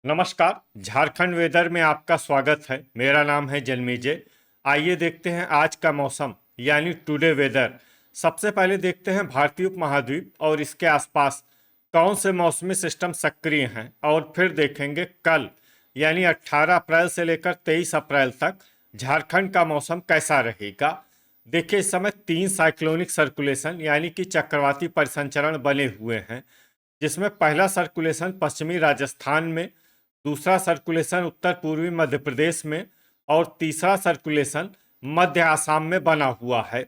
नमस्कार। झारखंड वेदर में आपका स्वागत है। मेरा नाम है जन्मेजय। आइए देखते हैं आज का मौसम यानी टुडे वेदर। सबसे पहले देखते हैं भारतीय उपमहाद्वीप और इसके आसपास कौन से मौसमी सिस्टम सक्रिय हैं, और फिर देखेंगे कल यानी 18 अप्रैल से लेकर 23 अप्रैल तक झारखंड का मौसम कैसा रहेगा। देखिए, इस समय 3 साइक्लोनिक सर्कुलेशन यानी कि चक्रवाती परिसंचरण बने हुए हैं, जिसमें पहला सर्कुलेशन पश्चिमी राजस्थान में, दूसरा सर्कुलेशन उत्तर पूर्वी मध्य प्रदेश में और तीसरा सर्कुलेशन मध्य आसाम में बना हुआ है।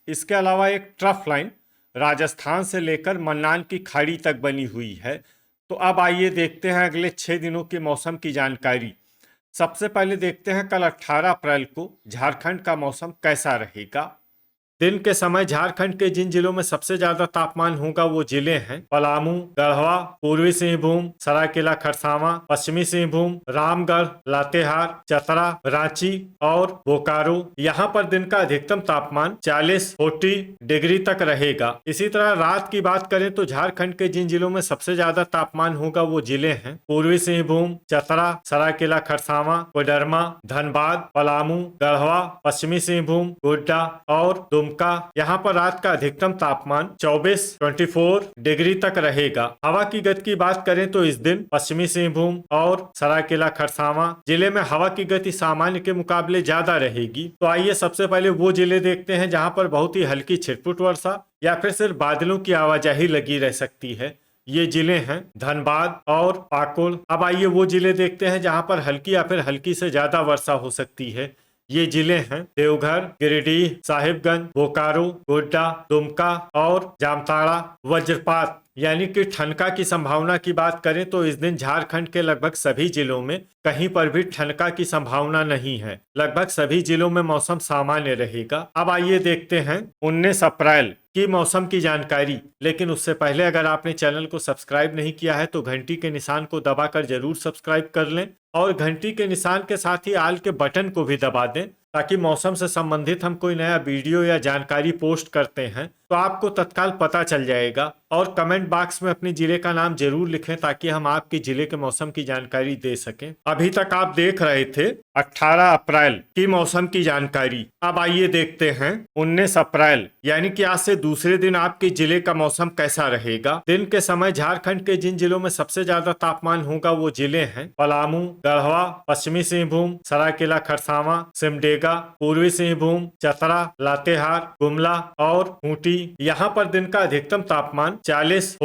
इसके अलावा एक ट्रफ लाइन राजस्थान से लेकर मन्नान की खाड़ी तक बनी हुई है। तो अब आइए देखते हैं अगले 6 दिनों के मौसम की जानकारी। सबसे पहले देखते हैं कल 18 अप्रैल को झारखंड का मौसम कैसा रहेगा। दिन के समय झारखंड के जिन जिलों में सबसे ज्यादा तापमान होगा वो जिले हैं पलामू, गढ़वा, पूर्वी सिंहभूम, सरायकेला खरसावां, पश्चिमी सिंहभूम, रामगढ़, लातेहार, चतरा, रांची और बोकारो। यहाँ पर दिन का अधिकतम तापमान 40 डिग्री तक रहेगा। इसी तरह रात की बात करें तो झारखंड के जिन जिलों में सबसे ज्यादा तापमान होगा वो जिले हैं पूर्वी सिंहभूम, चतरा, सरायकेला खरसावां, कोडरमा, धनबाद, पलामू, गढ़वा, पश्चिमी सिंहभूम, गोड्डा और दुमका। यहाँ पर रात का अधिकतम तापमान 24 डिग्री तक रहेगा। हवा की गति की बात करें तो इस दिन पश्चिमी सिंहभूम और सरायकेला खरसावां जिले में हवा की गति सामान्य के मुकाबले ज्यादा रहेगी। तो आइए सबसे पहले वो जिले देखते हैं जहाँ पर बहुत ही हल्की छिटपुट वर्षा या फिर सिर्फ बादलों की आवाजाही लगी रह सकती है। ये जिले हैं धनबाद और पाकुड़। अब आइए वो जिले देखते हैं जहाँ पर हल्की या फिर हल्की से ज्यादा वर्षा हो सकती है। ये जिले हैं देवघर, गिरिडीह, साहिबगंज, बोकारो, गोड्डा, दुमका और जामताड़ा। वज्रपात यानी कि ठनका की संभावना की बात करें तो इस दिन झारखंड के लगभग सभी जिलों में कहीं पर भी ठनका की संभावना नहीं है। लगभग सभी जिलों में मौसम सामान्य रहेगा। अब आइए देखते हैं 19 अप्रैल की मौसम की जानकारी। लेकिन उससे पहले अगर आपने चैनल को सब्सक्राइब नहीं किया है तो घंटी के निशान को दबाकर जरूर सब्सक्राइब कर लें और घंटी के निशान के साथ ही आल के बटन को भी दबा दें, ताकि मौसम से संबंधित हम कोई नया वीडियो या जानकारी पोस्ट करते हैं तो आपको तत्काल पता चल जाएगा। और कमेंट बॉक्स में अपने जिले का नाम जरूर लिखें ताकि हम आपके जिले के मौसम की जानकारी दे सकें। अभी तक आप देख रहे थे 18 अप्रैल की मौसम की जानकारी। अब आइए देखते हैं 19 अप्रैल यानी कि आज से दूसरे दिन आपके जिले का मौसम कैसा रहेगा। दिन के समय झारखंड के जिन जिलों में सबसे ज्यादा तापमान होगा वो जिले हैं पलामू, गढ़वा, पश्चिमी सिंहभूम, सरायकेला खरसावां, सिमडेगा, पूर्वी सिंहभूम, चतरा, लातेहार, गुमला और खूंटी। यहाँ पर दिन का अधिकतम तापमान 40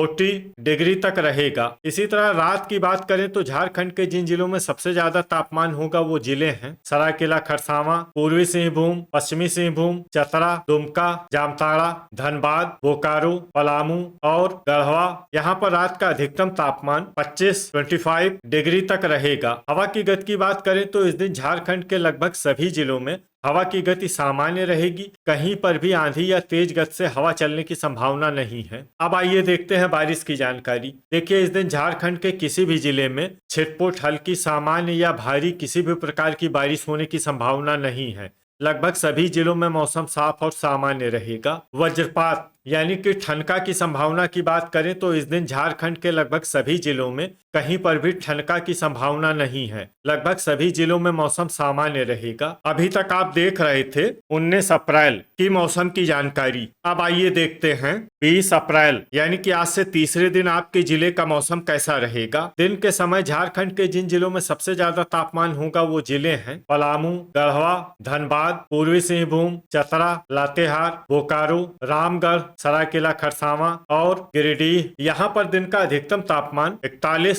डिग्री तक रहेगा। इसी तरह रात की बात करें तो झारखंड के जिन जिलों में सबसे ज्यादा तापमान होगा वो जिले हैं सरायकेला खरसावां, पूर्वी सिंहभूम, पश्चिमी सिंहभूम, चतरा, दुमका, जामताड़ा, धनबाद, बोकारो, पलामू और गढ़वा। यहाँ पर रात का अधिकतम तापमान 25 डिग्री तक रहेगा। हवा की गति की बात करें तो इस दिन झारखंड के लगभग सभी जिलों में हवा की गति सामान्य रहेगी। कहीं पर भी आंधी या तेज गति से हवा चलने की संभावना नहीं है। अब आइए देखते हैं बारिश की जानकारी। देखिए, इस दिन झारखंड के किसी भी जिले में छिटपुट, हल्की, सामान्य या भारी किसी भी प्रकार की बारिश होने की संभावना नहीं है। लगभग सभी जिलों में मौसम साफ और सामान्य रहेगा। वज्रपात यानी कि ठनका की संभावना की बात करें तो इस दिन झारखंड के लगभग सभी जिलों में कहीं पर भी ठनका की संभावना नहीं है। लगभग सभी जिलों में मौसम सामान्य रहेगा। अभी तक आप देख रहे थे 19 अप्रैल की मौसम की जानकारी। अब आइए देखते हैं 20 अप्रैल यानी कि आज से तीसरे दिन आपके जिले का मौसम कैसा रहेगा। दिन के समय झारखंड के जिन जिलों में सबसे ज्यादा तापमान होगा वो जिले हैं पलामू, गढ़वा, धनबाद, पूर्वी सिंहभूम, चतरा, लातेहार, बोकारो, रामगढ़, सरायकेला खरसावां और गिरिडीह। यहाँ पर दिन का अधिकतम तापमान 41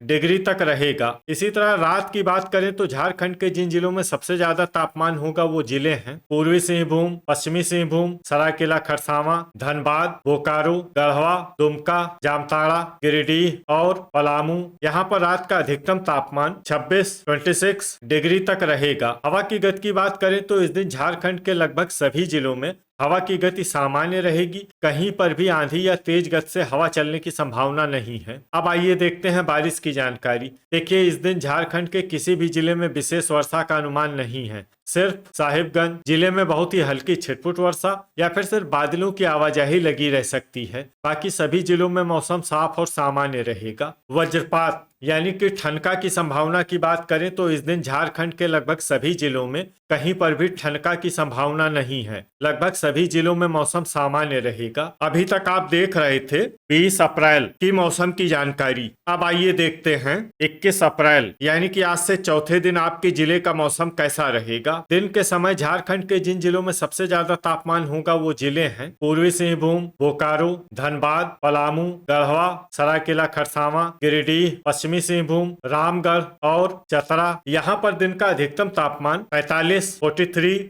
डिग्री तक रहेगा। इसी तरह रात की बात करें तो झारखंड के जिन जिलों में सबसे ज्यादा तापमान होगा वो जिले हैं पूर्वी सिंहभूम, पश्चिमी सिंहभूम, सरायकेला खरसावां, धनबाद, बोकारो, गढ़वा, दुमका, जामताड़ा, गिरिडीह और पलामू। यहाँ पर रात का अधिकतम तापमान 26 डिग्री तक रहेगा। हवा की गति की बात करें तो इस दिन झारखंड के लगभग सभी जिलों में हवा की गति सामान्य रहेगी। कहीं पर भी आंधी या तेज गति से हवा चलने की संभावना नहीं है। अब आइए देखते हैं बारिश की जानकारी। देखिए, इस दिन झारखंड के किसी भी जिले में विशेष वर्षा का अनुमान नहीं है। सिर्फ साहिबगंज जिले में बहुत ही हल्की छिटपुट वर्षा या फिर सिर्फ बादलों की आवाजाही लगी रह सकती है। बाकी सभी जिलों में मौसम साफ और सामान्य रहेगा। वज्रपात यानी कि ठनका की संभावना की बात करें तो इस दिन झारखंड के लगभग सभी जिलों में कहीं पर भी ठनका की संभावना नहीं है। लगभग सभी जिलों में मौसम सामान्य रहेगा। अभी तक आप देख रहे थे 20 अप्रैल की मौसम की जानकारी। अब आइए देखते हैं 21 अप्रैल यानी कि आज से चौथे दिन आपके जिले का मौसम कैसा रहेगा। दिन के समय झारखंड के जिन जिलों में सबसे ज्यादा तापमान होगा वो जिले हैं पूर्वी सिंहभूम, बोकारो, धनबाद, पलामू, गढ़वा, सरायकेला खरसावां, गिरिडीह, पश्चिमी सिंहभूम, रामगढ़ और चतरा। यहाँ पर दिन का अधिकतम तापमान 43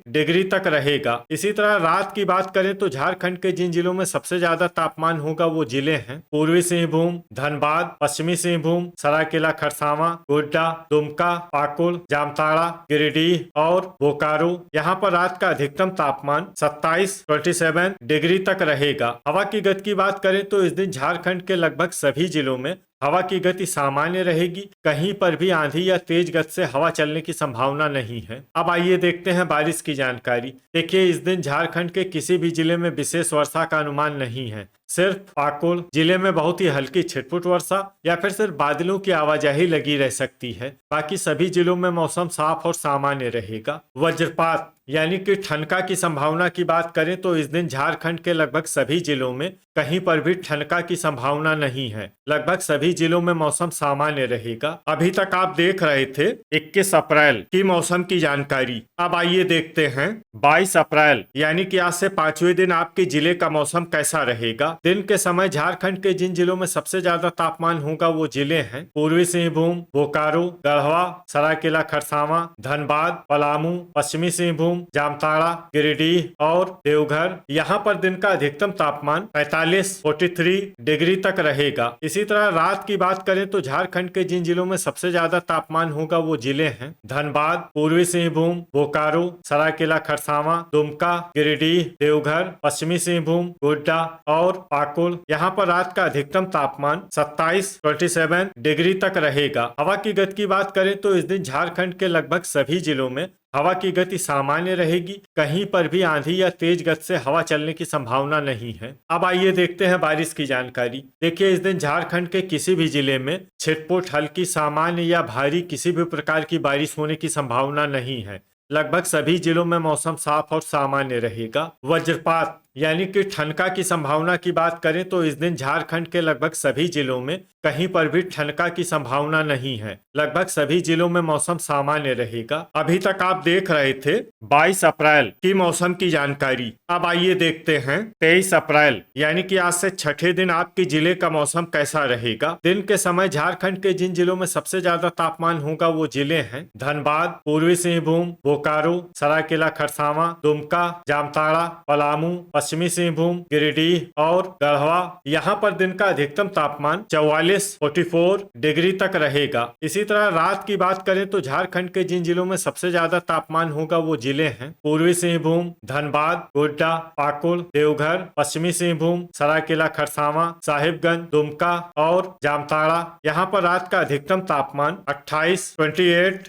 डिग्री तक रहेगा। इसी तरह रात की बात करें तो झारखंड के जिन जिलों में सबसे ज्यादा तापमान होगा वो जिले हैं पूर्वी सिंहभूम, धनबाद, पश्चिमी सिंहभूम, सरायकेला खरसावां, गोड्डा, दुमका, पाकुड़, जामताड़ा, गिरिडीह और बोकारो। यहाँ पर रात का अधिकतम तापमान 27 डिग्री तक रहेगा। हवा की गति की बात करें तो इस दिन झारखंड के लगभग सभी जिलों में हवा की गति सामान्य रहेगी। कहीं पर भी आंधी या तेज गति से हवा चलने की संभावना नहीं है। अब आइए देखते हैं बारिश की जानकारी। देखिए इस दिन झारखंड के किसी भी जिले में विशेष वर्षा का अनुमान नहीं है। सिर्फ पाकुड़ जिले में बहुत ही हल्की छिटपुट वर्षा या फिर सिर्फ बादलों की आवाजाही लगी रह सकती है। बाकी सभी जिलों में मौसम साफ और सामान्य रहेगा। वज्रपात यानी कि ठनका की संभावना की बात करें तो इस दिन झारखंड के लगभग सभी जिलों में कहीं पर भी ठनका की संभावना नहीं है। लगभग सभी जिलों में मौसम सामान्य रहेगा। अभी तक आप देख रहे थे 21 अप्रैल की मौसम की जानकारी। अब आइए देखते हैं 22 अप्रैल यानी कि आज से 5वें दिन आपके जिले का मौसम कैसा रहेगा। दिन के समय झारखंड के जिन जिलों में सबसे ज्यादा तापमान होगा वो जिले हैं पूर्वी सिंहभूम, बोकारो, गढ़वा, सरायकेला खरसावां, धनबाद, पलामू, पश्चिमी सिंहभूम, जामताड़ा, गिरिडीह और देवघर। यहाँ पर दिन का अधिकतम तापमान 43 डिग्री तक रहेगा। इसी तरह रात की बात करें तो झारखंड के जिन जिलों में सबसे ज्यादा तापमान होगा वो जिले हैं धनबाद, पूर्वी सिंहभूम, बोकारो, सरायकेला खरसावां, दुमका, गिरिडीह, देवघर, पश्चिमी सिंहभूम, गोड्डा और पाकुड़। यहाँ पर रात का अधिकतम तापमान 27 डिग्री तक रहेगा। हवा की गति की बात करें तो इस दिन झारखंड के लगभग सभी जिलों में हवा की गति सामान्य रहेगी। कहीं पर भी आंधी या तेज गति से हवा चलने की संभावना नहीं है। अब आइए देखते हैं बारिश की जानकारी। देखिए इस दिन झारखंड के किसी भी जिले में छिटपुट, हल्की, सामान्य या भारी किसी भी प्रकार की बारिश होने की संभावना नहीं है। लगभग सभी जिलों में मौसम साफ और सामान्य रहेगा। वज्रपात यानी कि ठनका की संभावना की बात करें तो इस दिन झारखंड के लगभग सभी जिलों में कहीं पर भी ठनका की संभावना नहीं है। लगभग सभी जिलों में मौसम सामान्य रहेगा। अभी तक आप देख रहे थे 22 अप्रैल की मौसम की जानकारी। अब आइए देखते हैं 23 अप्रैल यानी कि आज से छठे दिन आपके जिले का मौसम कैसा रहेगा। दिन के समय झारखंड के जिन जिलों में सबसे ज्यादा तापमान होगा वो जिले हैं धनबाद, पूर्वी सिंहभूम, बोकारो, सरायकेला खरसावां, दुमका, जामताड़ा, पलामू, पश्चिमी सिंहभूम, गिरिडीह और गढ़वा। यहाँ पर दिन का अधिकतम तापमान 44 डिग्री तक रहेगा। इसी तरह रात की बात करें तो झारखंड के जिन जिलों में सबसे ज्यादा तापमान होगा वो जिले हैं पूर्वी सिंहभूम, धनबाद, गोड्डा, पाकुड़, देवघर, पश्चिमी सिंहभूम, सरायकेला खरसावां, साहिबगंज, दुमका और जामताड़ा। यहाँ पर रात का अधिकतम तापमान 28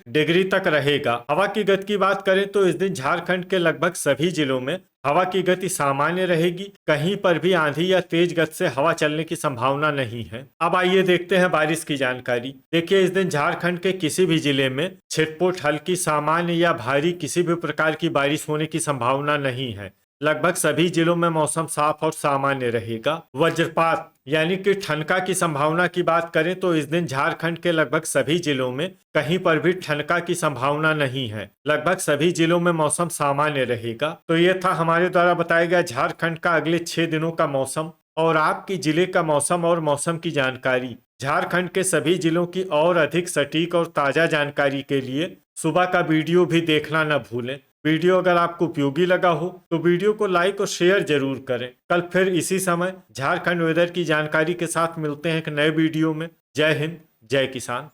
डिग्री तक रहेगा। हवा की गति की बात करें तो इस दिन झारखंड के लगभग सभी जिलों में हवा की गति सामान्य रहेगी। कहीं पर भी आंधी या तेज गति से हवा चलने की संभावना नहीं है। अब आइए देखते हैं बारिश की जानकारी। देखिए इस दिन झारखंड के किसी भी जिले में छिटपुट, हल्की, सामान्य या भारी किसी भी प्रकार की बारिश होने की संभावना नहीं है। लगभग सभी जिलों में मौसम साफ और सामान्य रहेगा। वज्रपात यानी कि ठनका की संभावना की बात करें तो इस दिन झारखंड के लगभग सभी जिलों में कहीं पर भी ठनका की संभावना नहीं है। लगभग सभी जिलों में मौसम सामान्य रहेगा। तो ये था हमारे द्वारा बताया गया झारखंड का अगले 6 दिनों का मौसम और आपकी जिले का मौसम और मौसम की जानकारी। झारखंड के सभी जिलों की और अधिक सटीक और ताजा जानकारी के लिए सुबह का वीडियो भी देखना न भूलें। वीडियो अगर आपको उपयोगी लगा हो तो वीडियो को लाइक और शेयर जरूर करें। कल फिर इसी समय झारखंड वेदर की जानकारी के साथ मिलते हैं एक नए वीडियो में। जय हिंद, जय किसान।